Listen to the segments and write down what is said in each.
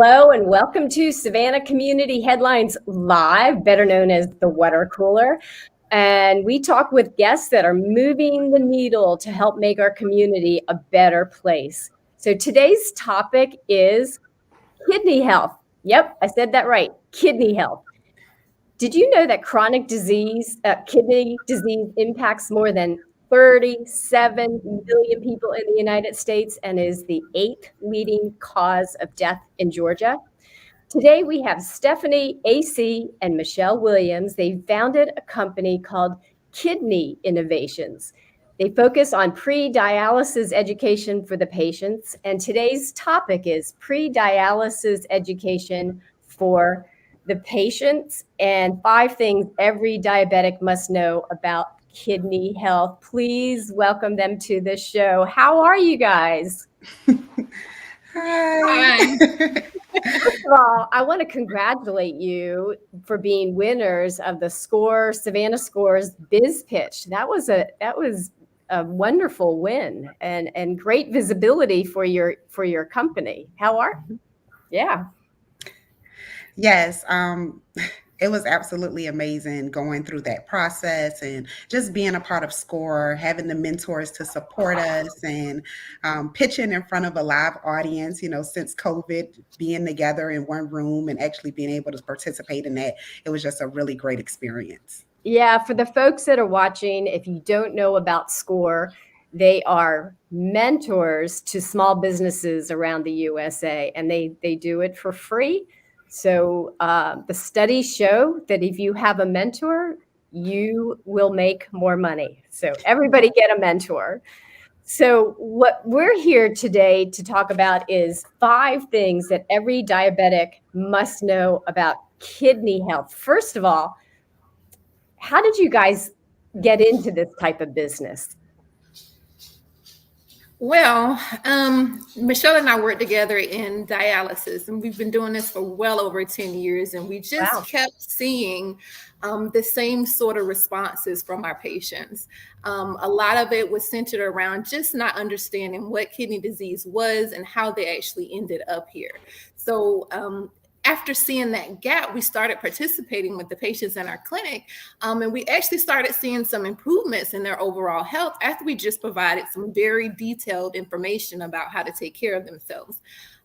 Hello and welcome to Savannah Community Headlines Live, better known as the Water Cooler. And we talk with guests that are moving the needle to help make our community a better place. So today's topic is kidney health. Yep, I said that right, kidney health. Did you know that chronic disease, kidney disease impacts more than 37 million people in the United States and is the 8th leading cause of death in Georgia? Today we have Stephanie AC and Michelle Williams. They founded a company called Kidney Innovations. They focus on pre-dialysis education for the patients, and today's topic is pre-dialysis education for the patients and 5 things every diabetic must know about kidney health. Please welcome them to the show. How are you guys? Hi. First of all, I want to congratulate you for being winners of the Savannah Scores Biz Pitch. That was a wonderful win and great visibility for your company. Yeah. Yes, it was absolutely amazing going through that process and just being a part of SCORE, having the mentors to support us and pitching in front of a live audience, since COVID, being together in one room and actually being able to participate in that. It was just a really great experience. Yeah, for the folks that are watching, if you don't know about SCORE, they are mentors to small businesses around the USA, and they do it for free. So the studies show that if you have a mentor, you will make more money. So everybody get a mentor. So what we're here today to talk about is 5 things that every diabetic must know about kidney health. First of all, how did you guys get into this type of business? Well, Michelle and I work together in dialysis, and we've been doing this for well over 10 years, and we just kept seeing the same sort of responses from our patients. A lot of it was centered around just not understanding what kidney disease was and how they actually ended up here. So after seeing that gap, we started participating with the patients in our clinic, and we actually started seeing some improvements in their overall health after we just provided some very detailed information about how to take care of themselves.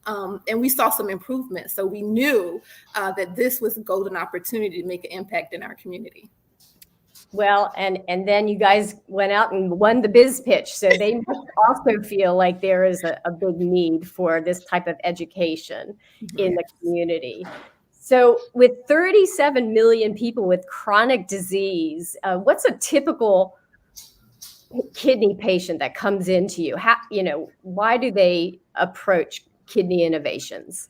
And we saw some improvements. So we knew that this was a golden opportunity to make an impact in our community. Well, and then you guys went out and won the biz pitch. So they must also feel like there is a big need for this type of education in the community. So with 37 million people with chronic disease, what's a typical kidney patient that comes into you? Why do they approach Kidney Innovations?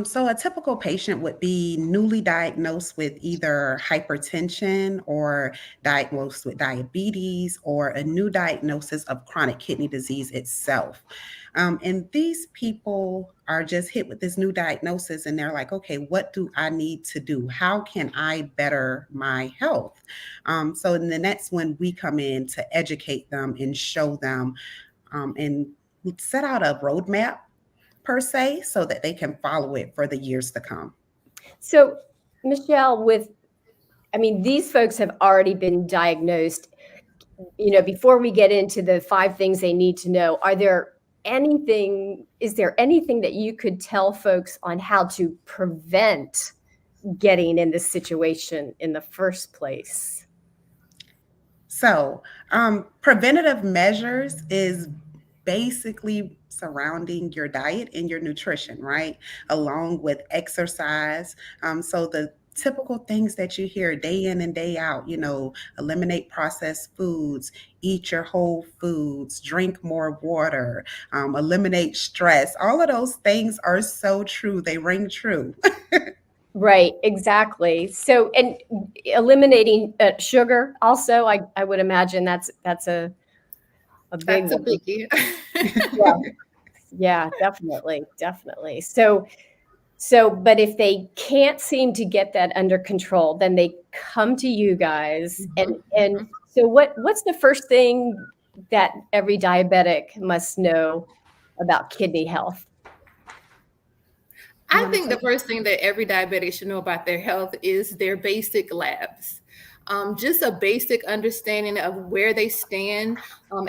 So a typical patient would be newly diagnosed with either hypertension or diagnosed with diabetes or a new diagnosis of chronic kidney disease itself. And these people are just hit with this new diagnosis and they're like, okay, what do I need to do? How can I better my health? So then that's when we come in to educate them and show them and set out a roadmap per se, so that they can follow it for the years to come. So, Michelle, these folks have already been diagnosed. Before we get into the 5 things they need to know, is there anything that you could tell folks on how to prevent getting in this situation in the first place? So, preventative measures is basically surrounding your diet and your nutrition, right? Along with exercise. So the typical things that you hear day in and day out, eliminate processed foods, eat your whole foods, drink more water, eliminate stress. All of those things are so true. They ring true. Right, exactly. So, and eliminating sugar also, I would imagine that's a big That's a biggie. Yeah, definitely. So, but if they can't seem to get that under control, then they come to you guys. And so what's the first thing that every diabetic must know about kidney health? I think the first thing that every diabetic should know about their health is their basic labs. Just a basic understanding of where they stand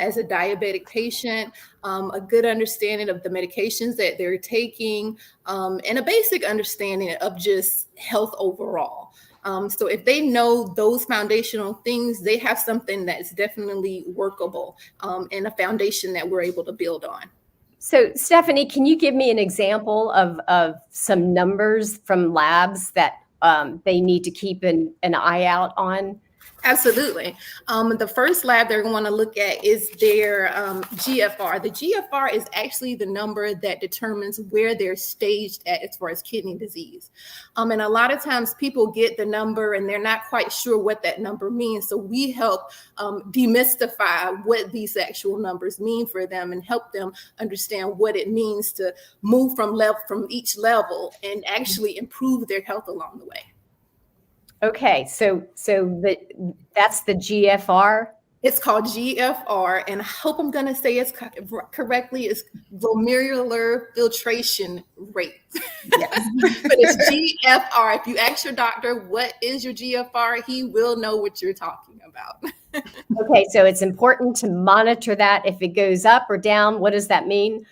as a diabetic patient, a good understanding of the medications that they're taking, and a basic understanding of just health overall. So if they know those foundational things, they have something that's definitely workable and a foundation that we're able to build on. So Stephanie, can you give me an example of some numbers from labs that they need to keep an eye out on? Absolutely. The first lab they're going to look at is their GFR. The GFR is actually the number that determines where they're staged at as far as kidney disease. And a lot of times people get the number and they're not quite sure what that number means. So we help demystify what these actual numbers mean for them and help them understand what it means to move from each level and actually improve their health along the way. Okay, so that's the GFR? It's called GFR, and I hope I'm going to say it correctly. It's glomerular filtration rate. Yes, but it's GFR. If you ask your doctor, what is your GFR, he will know what you're talking about. Okay, so it's important to monitor that. If it goes up or down, what does that mean?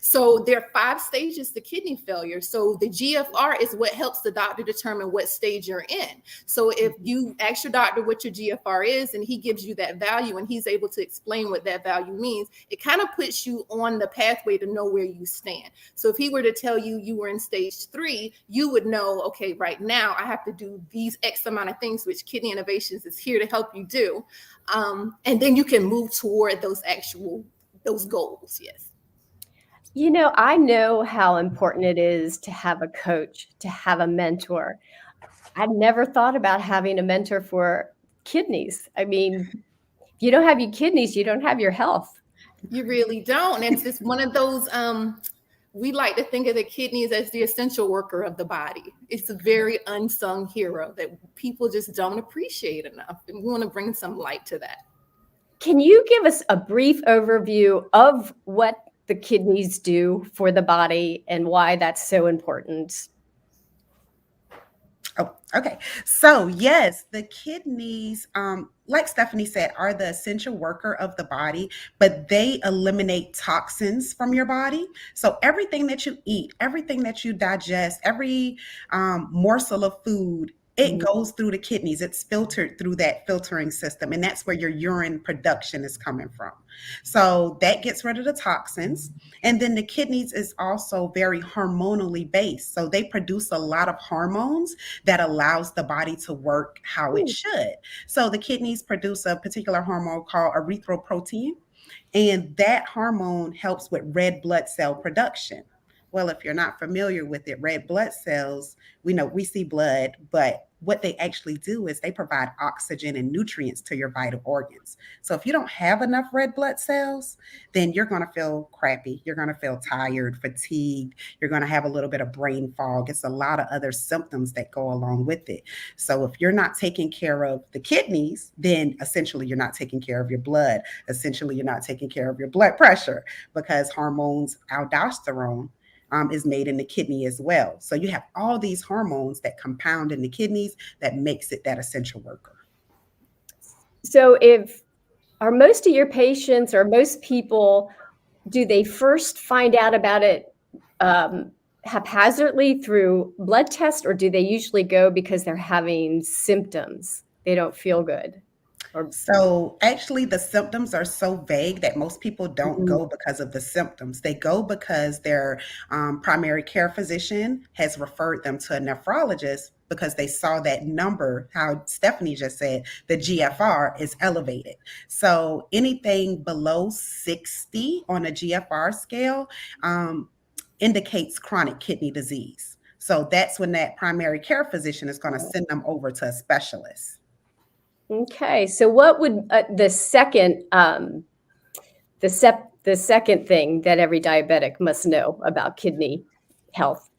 So there are 5 stages to kidney failure. So the GFR is what helps the doctor determine what stage you're in. So if you ask your doctor what your GFR is and he gives you that value and he's able to explain what that value means, it kind of puts you on the pathway to know where you stand. So if he were to tell you you were in stage 3, you would know, okay, right now I have to do these X amount of things, which Kidney Innovations is here to help you do. And then you can move toward those goals. Yes. You know, I know how important it is to have a coach, to have a mentor. I'd never thought about having a mentor for kidneys. I mean, if you don't have your kidneys, you don't have your health. You really don't. And it's just one of those, we like to think of the kidneys as the essential worker of the body. It's a very unsung hero that people just don't appreciate enough. And we want to bring some light to that. Can you give us a brief overview of what the kidneys do for the body and why that's so important? Oh, okay. So yes, the kidneys, like Stephanie said, are the essential worker of the body, but they eliminate toxins from your body. So everything that you eat, everything that you digest, every morsel of food, it goes through the kidneys. It's filtered through that filtering system. And that's where your urine production is coming from. So that gets rid of the toxins. And then the kidneys is also very hormonally based. So they produce a lot of hormones that allows the body to work how it should. So the kidneys produce a particular hormone called erythropoietin. And that hormone helps with red blood cell production. Well, if you're not familiar with it, red blood cells, we know we see blood, but what they actually do is they provide oxygen and nutrients to your vital organs. So if you don't have enough red blood cells, then you're going to feel crappy. You're going to feel tired, fatigued. You're going to have a little bit of brain fog. It's a lot of other symptoms that go along with it. So if you're not taking care of the kidneys, then essentially you're not taking care of your blood. Essentially, you're not taking care of your blood pressure because hormones, aldosterone, is made in the kidney as well. So you have all these hormones that compound in the kidneys that makes it that essential worker. So are most of your patients or most people, do they first find out about it haphazardly through blood test, or do they usually go because they're having symptoms? They don't feel good? So actually the symptoms are so vague that most people don't go because of the symptoms. They go because their primary care physician has referred them to a nephrologist because they saw that number, how Stephanie just said, the GFR is elevated. So anything below 60 on a GFR scale indicates chronic kidney disease. So that's when that primary care physician is going to send them over to a specialist. Okay, so what would the second thing that every diabetic must know about kidney health?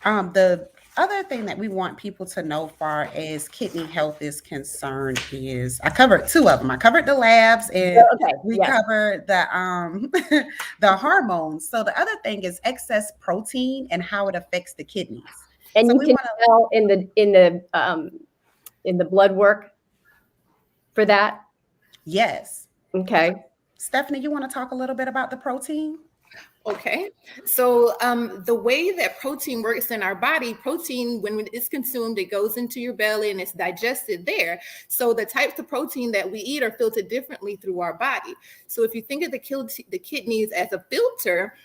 The other thing that we want people to know far as kidney health is concerned is I covered two of them. I covered the labs and we covered the the hormones. So the other thing is excess protein and how it affects the kidneys. And so you can tell in the blood work for that? Yes. Okay. Stephanie, you want to talk a little bit about the protein? Okay, so the way that protein works in our body, protein, when it's consumed, it goes into your belly and it's digested there. So the types of protein that we eat are filtered differently through our body. So if you think of the kidneys as a filter,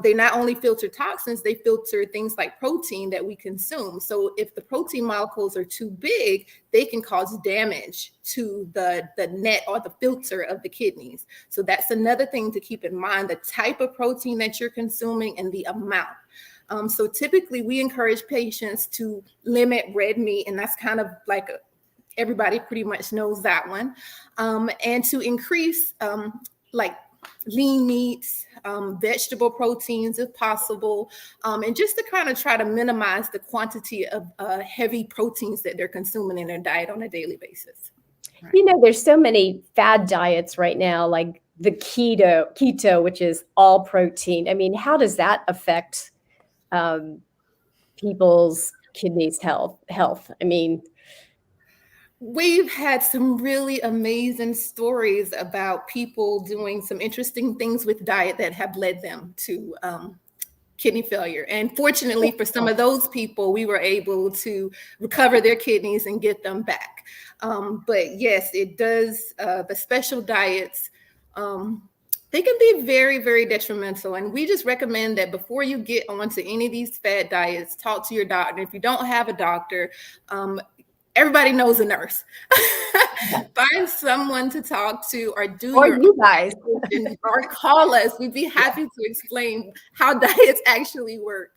they not only filter toxins, they filter things like protein that we consume. So if the protein molecules are too big, they can cause damage to the net or the filter of the kidneys. So that's another thing to keep in mind, the type of protein that you're consuming and the amount. So typically we encourage patients to limit red meat, and that's kind of like everybody pretty much knows that one, and to increase like lean meats, vegetable proteins if possible, and just to kind of try to minimize the quantity of heavy proteins that they're consuming in their diet on a daily basis. You know, there's so many fad diets right now, like the keto, which is all protein. I mean, how does that affect people's kidneys health? I mean, we've had some really amazing stories about people doing some interesting things with diet that have led them to kidney failure. And fortunately for some of those people, we were able to recover their kidneys and get them back. But yes, it does, the special diets, they can be very, very detrimental. And we just recommend that before you get onto any of these fad diets, talk to your doctor. If you don't have a doctor, everybody knows a nurse. Find someone to talk to, or you guys or call us. We'd be happy to explain how diets actually work.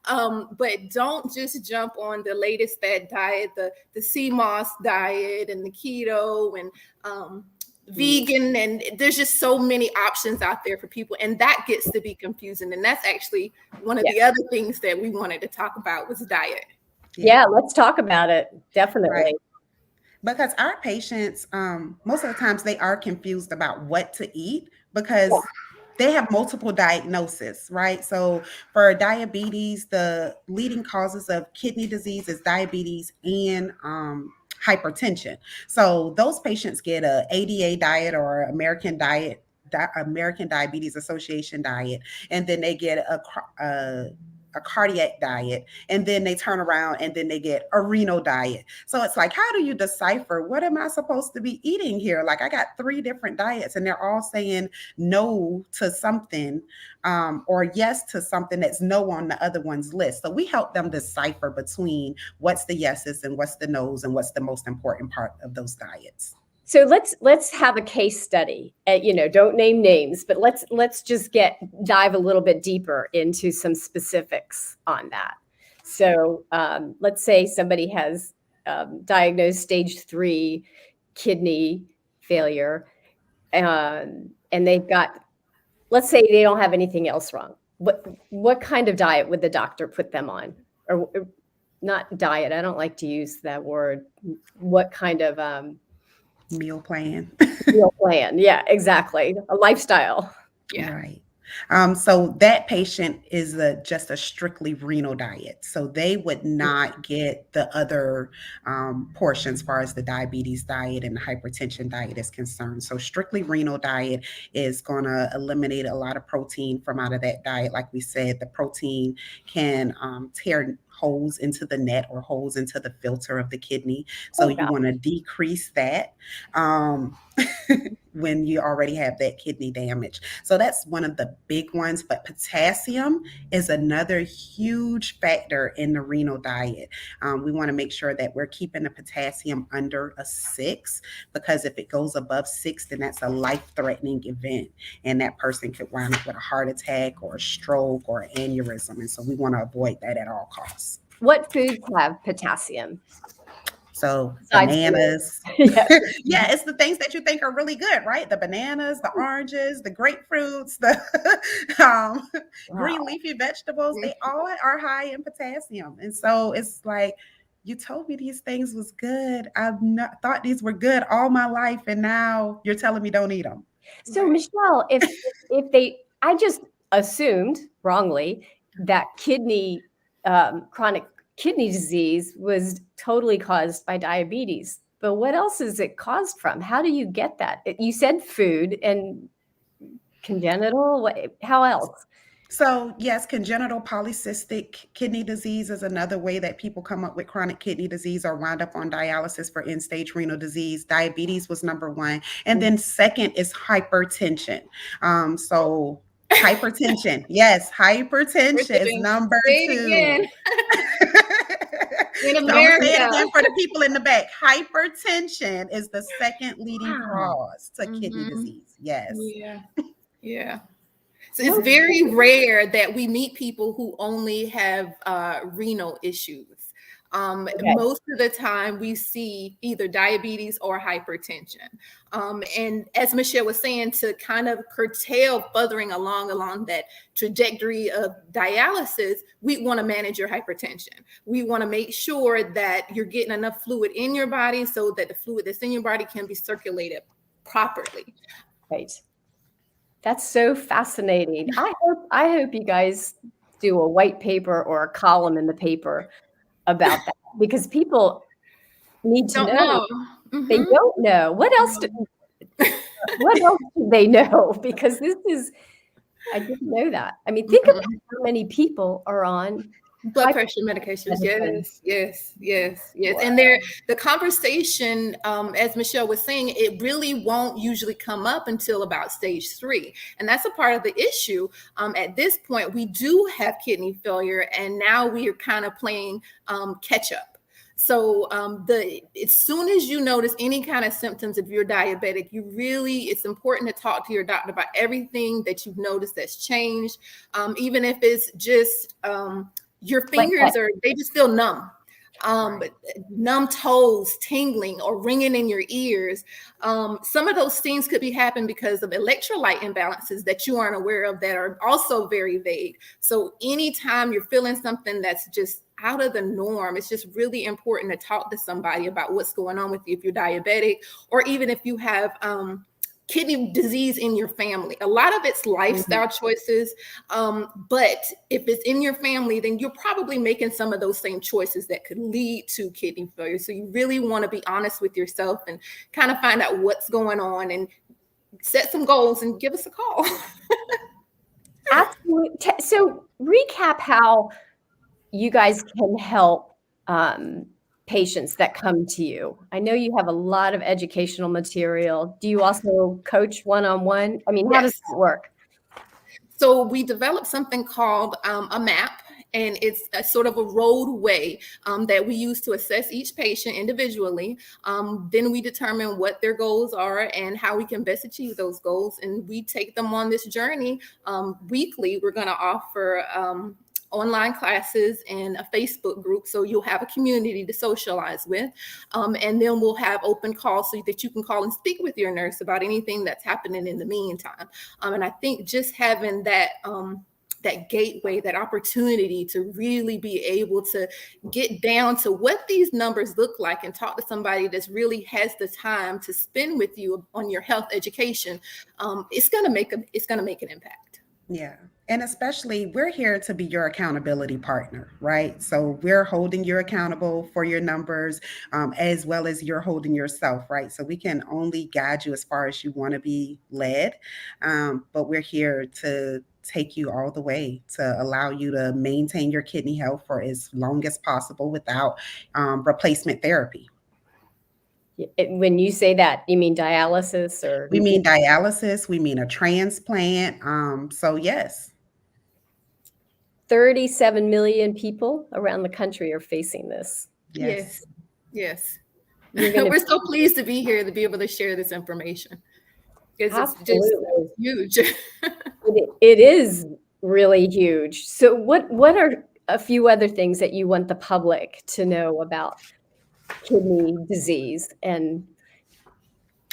But don't just jump on the latest fad diet, the CMOS diet and the keto and vegan, and there's just so many options out there for people, and that gets to be confusing. And that's actually one of the other things that we wanted to talk about was diet. Yeah, let's talk about it. Definitely. Right. Because our patients, most of the times they are confused about what to eat because they have multiple diagnoses, right? So for diabetes, the leading causes of kidney disease is diabetes and hypertension. So those patients get a ADA diet or American Diabetes Association diet, and then they get a cardiac diet, and then they turn around and then they get a renal diet. So it's like, how do you decipher what am I supposed to be eating here? Like, I got 3 different diets and they're all saying no to something or yes to something that's no on the other one's list. So we help them decipher between what's the yeses and what's the nos and what's the most important part of those diets. So let's have a case study. Don't name names, but let's just dive a little bit deeper into some specifics on that. So let's say somebody has diagnosed stage 3 kidney failure, and they've got, let's say they don't have anything else wrong. What kind of diet would the doctor put them on? Or not diet, I don't like to use that word. What kind of meal plan? Meal plan. Yeah, exactly. A lifestyle. Yeah. Right. So that patient is just a strictly renal diet. So they would not get the other portions as far as the diabetes diet and the hypertension diet is concerned. So strictly renal diet is going to eliminate a lot of protein from out of that diet. Like we said, the protein can tear holes into the net or holes into the filter of the kidney. So you want to decrease that when you already have that kidney damage. So that's one of the big ones. But potassium is another huge factor in the renal diet. We want to make sure that we're keeping the potassium under a 6, because if it goes above 6, then that's a life-threatening event. And that person could wind up with a heart attack or a stroke or an aneurysm. And so we want to avoid that at all costs. What foods have potassium? So Besides bananas. yeah. Yeah, it's the things that you think are really good, right? The bananas, the oranges, the grapefruits, the green Wow. leafy vegetables, they all are high in potassium. And so it's like, you told me these things was good. I've not thought these were good all my life, and now you're telling me don't eat them. So Michelle, if they, I just assumed wrongly that chronic kidney disease was totally caused by diabetes. But what else is it caused from? How do you get that? You said food and congenital. How else? So, yes, congenital polycystic kidney disease is another way that people come up with chronic kidney disease or wind up on dialysis for end-stage renal disease. Diabetes was number one. And then second is hypertension. So hypertension, yes, hypertension is number two. In So I'm gonna say it America. again for the people in the back. Hypertension is the second leading cause to kidney disease. Yes. Yeah. Yeah. So it's very rare that we meet people who only have renal issues. Most of the time we see either diabetes or hypertension. And as Michelle was saying, to kind of curtail furthering along that trajectory of dialysis, we want to manage your hypertension. We want to make sure that you're getting enough fluid in your body so that the fluid that's in your body can be circulated properly. Right. That's so fascinating. I hope you guys do a white paper or a column in the paper about that, because people need to know. They don't know. What else do they know? Because I didn't know that. I mean, think about how many people are on blood pressure medications. Yes. Wow. And the conversation, as Michelle was saying, it really won't usually come up until about stage 3. And that's a part of the issue. At this point, we do have kidney failure, and now we are kind of playing catch up. So as soon as you notice any kind of symptoms, if you're diabetic, it's important to talk to your doctor about everything that you've noticed that's changed. Even if it's just your fingers they just feel numb. Numb toes, tingling, or ringing in your ears. Some of those things could be happening because of electrolyte imbalances that you aren't aware of that are also very vague. So anytime you're feeling something that's just out of the norm, it's just really important to talk to somebody about what's going on with you if you're diabetic, or even if you have kidney disease in your family. A lot of it's lifestyle choices, but if it's in your family, then you're probably making some of those same choices that could lead to kidney failure. So you really want to be honest with yourself and kind of find out what's going on and set some goals and give us a call. Absolutely. So recap how you guys can help patients that come to you. I know you have a lot of educational material. Do you also coach one-on-one? I mean, how does that work? So we developed something called a map, and it's a sort of a roadway that we use to assess each patient individually. Then we determine what their goals are and how we can best achieve those goals. And we take them on this journey weekly. We're going to offer online classes and a Facebook group, so you'll have a community to socialize with, and then we'll have open calls so that you can call and speak with your nurse about anything that's happening in the meantime. And I think just having that gateway, that opportunity to really be able to get down to what these numbers look like and talk to somebody that really has the time to spend with you on your health education, it's going to make an impact. Yeah. And especially, we're here to be your accountability partner, right? So we're holding you accountable for your numbers, as well as you're holding yourself, right? So we can only guide you as far as you want to be led. But we're here to take you all the way to allow you to maintain your kidney health for as long as possible without replacement therapy. When you say that, you mean dialysis? Or we mean dialysis, we mean a transplant. So yes. 37 million people around the country are facing this. Yes. We're so pleased to be here to be able to share this information, because it's just huge. It is really huge. So what are a few other things that you want the public to know about kidney disease? And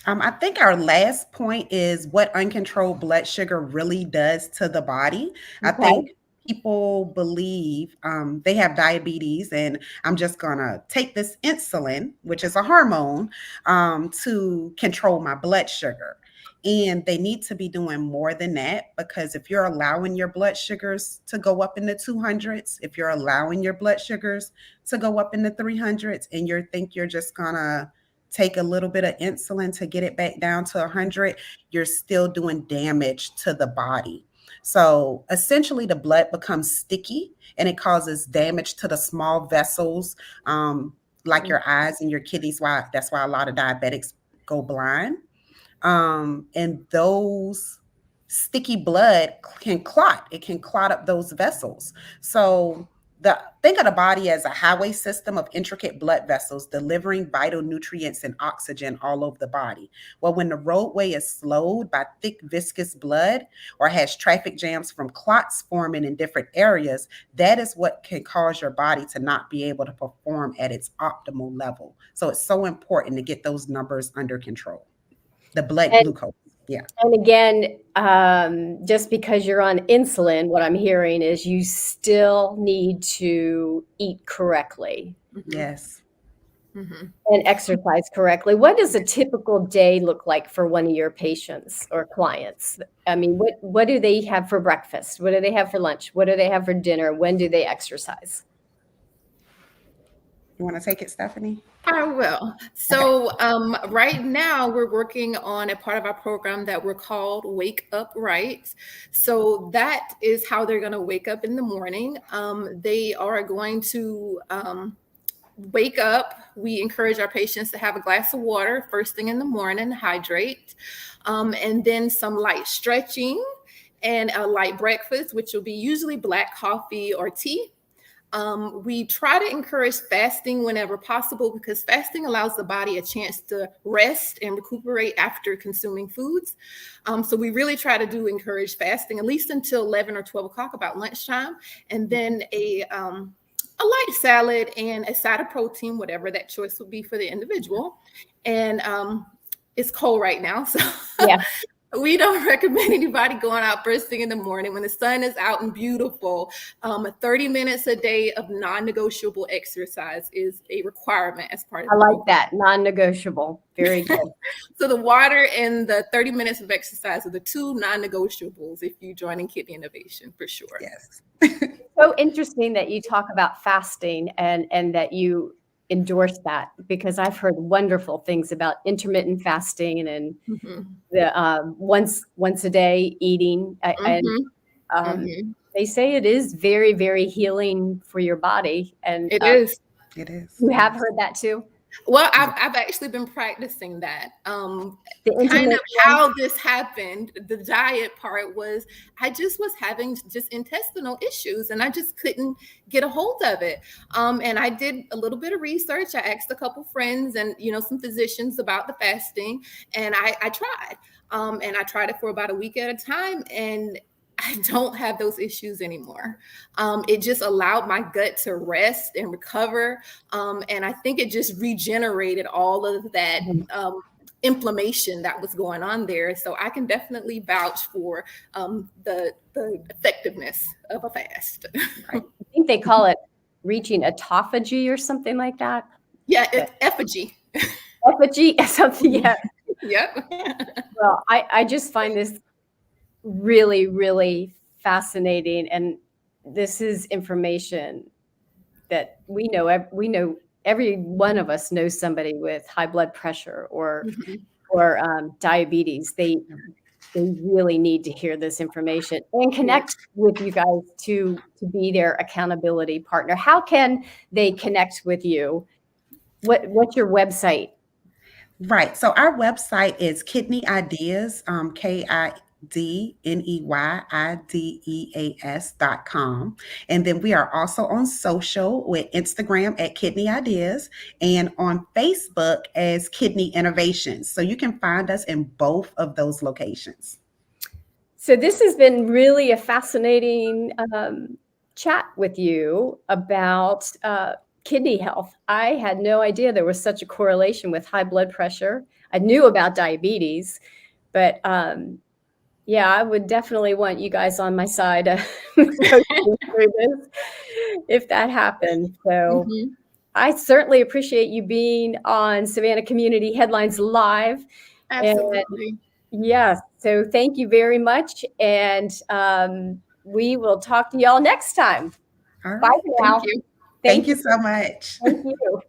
I think our last point is what uncontrolled blood sugar really does to the body. I okay. think people believe they have diabetes and I'm just going to take this insulin, which is a hormone, to control my blood sugar. And they need to be doing more than that, because if you're allowing your blood sugars to go up in the 200s, if you're allowing your blood sugars to go up in the 300s, and you think you're just going to take a little bit of insulin to get it back down to 100, you're still doing damage to the body. So essentially, the blood becomes sticky and it causes damage to the small vessels, like your eyes and your kidneys. That's why a lot of diabetics go blind. And those sticky blood can clot. It can clot up those vessels. So think of the body as a highway system of intricate blood vessels delivering vital nutrients and oxygen all over the body. Well, when the roadway is slowed by thick, viscous blood or has traffic jams from clots forming in different areas, that is what can cause your body to not be able to perform at its optimal level. So it's so important to get those numbers under control. The blood glucose. Yeah. And again, just because you're on insulin, what I'm hearing is you still need to eat correctly. Yes. And exercise correctly. What does a typical day look like for one of your patients or clients? I mean, what do they have for breakfast? What do they have for lunch? What do they have for dinner? When do they exercise? You want to take it, Stephanie? I will. So right now we're working on a part of our program that we're called Wake Up Right. So that is how they're going to wake up in the morning. They are going to wake up. We encourage our patients to have a glass of water first thing in the morning, hydrate, and then some light stretching and a light breakfast, which will be usually black coffee or tea. We try to encourage fasting whenever possible, because fasting allows the body a chance to rest and recuperate after consuming foods. So we really try to encourage fasting at least until 11 or 12 o'clock, about lunchtime, and then a light salad and a side of protein, whatever that choice would be for the individual. And it's cold right now, so yeah. We don't recommend anybody going out first thing in the morning when the sun is out and beautiful. 30 minutes a day of non-negotiable exercise is a requirement as part of I like that, non-negotiable. Very good. So the water and the 30 minutes of exercise are the two non-negotiables if you join in Kidney Innovation, for sure. Yes. So interesting that you talk about fasting and that you endorse that, because I've heard wonderful things about intermittent fasting and the once a day eating. They say it is very, very healing for your body. And it is. It is. You have heard that too? Well, I've actually been practicing that. Kind of how this happened, the diet part was, I just was having just intestinal issues and I just couldn't get a hold of it. And I did a little bit of research. I asked a couple friends and, some physicians about the fasting, and I tried. And I tried it for about a week at a time, and I don't have those issues anymore. It just allowed my gut to rest and recover. And I think it just regenerated all of that inflammation that was going on there. So I can definitely vouch for the effectiveness of a fast. I think they call it reaching autophagy or something like that. Yeah, effigy. Effigy, something, yeah. Yep. Well, I just find this really, really fascinating. And this is information that we know every one of us knows somebody with high blood pressure or diabetes. They really need to hear this information and connect with you guys to be their accountability partner. How can they connect with you? What's your website? Right. So our website is Kidney Ideas, KidneyIdeas.com. And then we are also on social with Instagram at Kidney Ideas and on Facebook as Kidney Innovations. So you can find us in both of those locations. So this has been really a fascinating chat with you about kidney health. I had no idea there was such a correlation with high blood pressure. I knew about diabetes, but yeah, I would definitely want you guys on my side coaching through this if that happened. So I certainly appreciate you being on Savannah Community Headlines Live. Absolutely. And yes, so thank you very much. And we will talk to y'all next time. All right. Bye for now. Thank you. Thank you so much. Thank you.